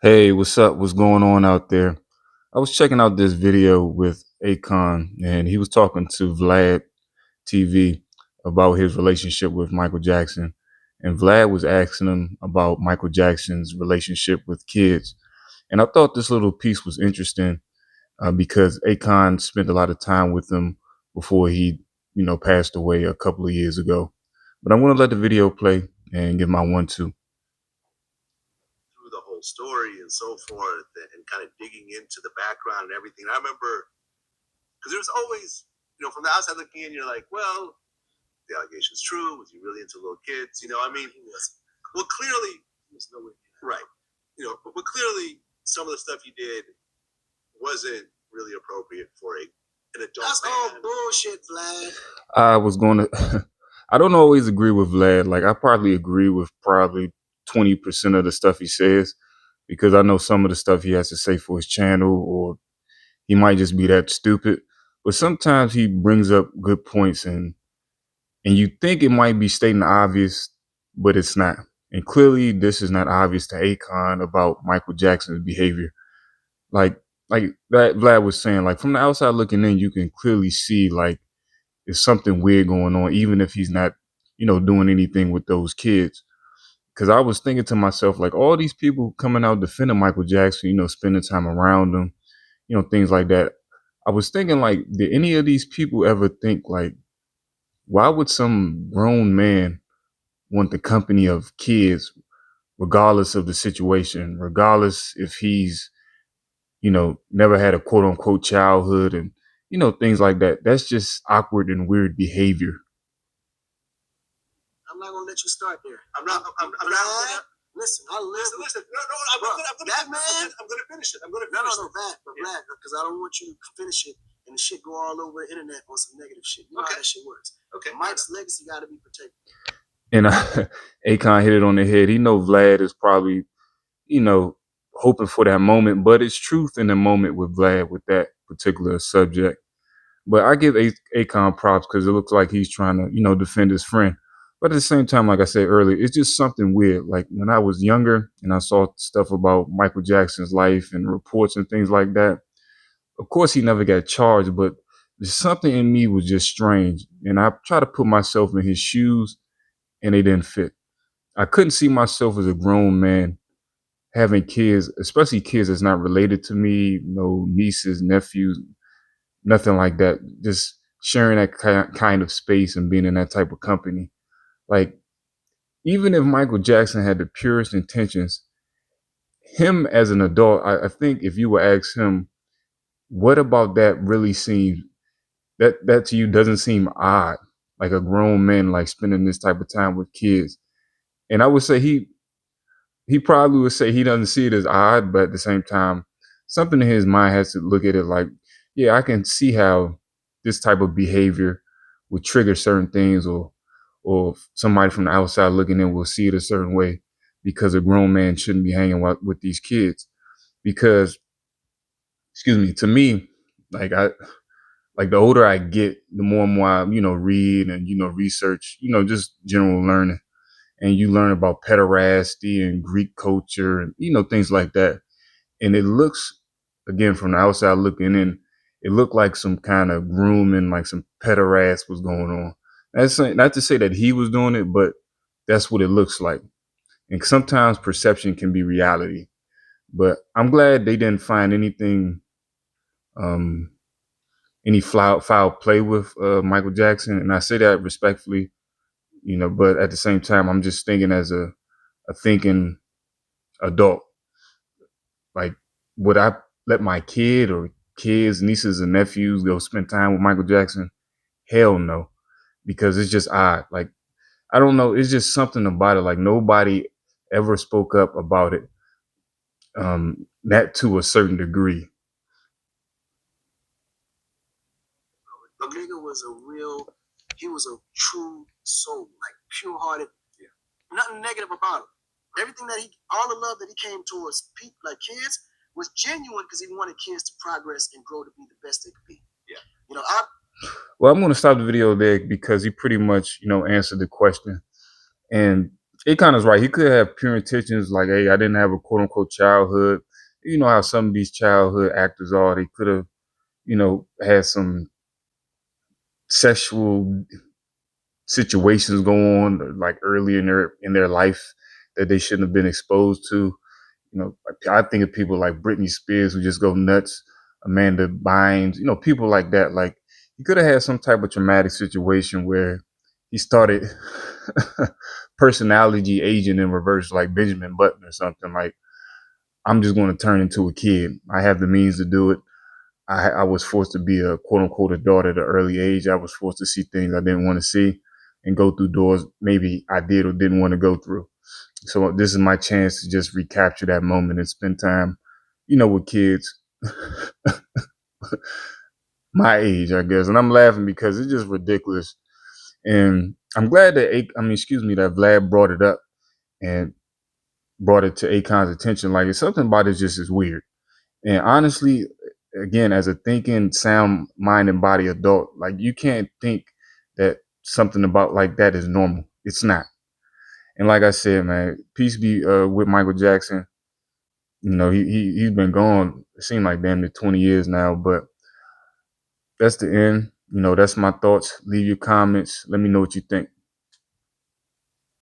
Hey, what's up? What's going on out there? I was checking out this video with Akon, and he was talking to Vlad TV about his relationship with Michael Jackson. And Vlad was asking him about Michael Jackson's relationship with kids. And I thought this little piece was interesting because Akon spent a lot of time with him before he passed away a couple of years ago. But I'm going to let the video play and give my 1-2. Through the whole story and so forth, and kind of digging into the background and everything. I remember because there's always, from the outside looking in, you're like, well, the allegation's true. Was he really into little kids? I mean, he was. Well, clearly, he was nowhere near that. Right. But clearly, some of the stuff he did wasn't really appropriate for an adult. That's all bullshit, Vlad. I was going to. I don't always agree with Vlad. Like I probably agree with probably 20% of the stuff he says because I know some of the stuff he has to say for his channel, or he might just be that stupid. But sometimes he brings up good points, and you think it might be stating the obvious, but it's not. And clearly, this is not obvious to Akon about Michael Jackson's behavior. Like like that Vlad was saying, like from the outside looking in, you can clearly see like there's something weird going on, even if he's not doing anything with those kids. Because I was thinking to myself, like all these people coming out defending Michael Jackson, spending time around him, things like that. I was thinking, like, did any of these people ever think, like, why would some grown man want the company of kids, regardless of the situation, regardless if he's never had a quote unquote childhood and things like that? That's just awkward and weird behavior. I'm not gonna let you start there. I'm not. I'm not. Listen, listen. No, I'm gonna finish it. I'm gonna finish it. But Vlad, because I don't want you to finish it and the shit go all over the internet on some negative shit. You know how that shit works. Okay. Mike's legacy got to be protected. And Akon hit it on the head. He know Vlad is probably hoping for that moment, but it's truth in the moment with Vlad with that particular subject. But I give Akon props because it looks like he's trying to defend his friend. But at the same time, like I said earlier, it's just something weird. Like when I was younger and I saw stuff about Michael Jackson's life and reports and things like that, of course he never got charged, but there's something in me was just strange. And I try to put myself in his shoes and they didn't fit. I couldn't see myself as a grown man having kids, especially kids that's not related to me, no nieces, nephews, nothing like that. Just sharing that kind of space and being in that type of company. Like, even if Michael Jackson had the purest intentions, him as an adult, I think if you would ask him, what about that really seems that to you doesn't seem odd, like a grown man like spending this type of time with kids. And I would say he probably would say he doesn't see it as odd, but at the same time, something in his mind has to look at it like, yeah, I can see how this type of behavior would trigger certain things, or somebody from the outside looking in will see it a certain way because a grown man shouldn't be hanging with these kids. Because, excuse me, to me, like like the older I get, the more and more I read and research, just general learning, and you learn about pederasty and Greek culture and things like that. And it looks, again, from the outside looking in, it looked like some kind of grooming, like some pederast was going on. That's not to say that he was doing it, but that's what it looks like. And sometimes perception can be reality. But I'm glad they didn't find anything, um, any foul play with Michael Jackson, and I say that respectfully. But at the same time, I'm just thinking as a thinking adult. Like, would I let my kid or kids, nieces and nephews go spend time with Michael Jackson? Hell no, because it's just odd. Like, I don't know, it's just something about it. Like nobody ever spoke up about it. That to a certain degree. The nigga was he was a true soul, like pure hearted. Yeah. Nothing negative about him. Everything all the love that he came towards people, like kids, was genuine because he wanted kids to progress and grow to be the best they could be. Yeah. Well, I'm going to stop the video there because he pretty much answered the question. And Akon's right. He could have pure intentions, like, hey, I didn't have a quote unquote childhood. You know how some of these childhood actors are. They could have, had some sexual situations go on like early in their life that they shouldn't have been exposed to. I think of people like Britney Spears who just go nuts, Amanda Bynes, people like that. Like he could have had some type of traumatic situation where he started personality aging in reverse, like Benjamin Button or something. Like I'm just going to turn into a kid. I have the means to do it. I was forced to be a quote unquote adult at an early age. I was forced to see things I didn't want to see and go through doors maybe I did or didn't want to go through. So this is my chance to just recapture that moment and spend time, with kids my age, I guess. And I'm laughing because it's just ridiculous. And I'm glad that Vlad brought it up and brought it to Akon's attention. Like it's something about it just is weird. And honestly, again, as a thinking, sound mind and body adult, like you can't think that something about like that is normal. It's not. And like I said, man, peace be with Michael Jackson. He's been gone. It seemed like damn near 20 years now, but that's the end. That's my thoughts. Leave your comments. Let me know what you think.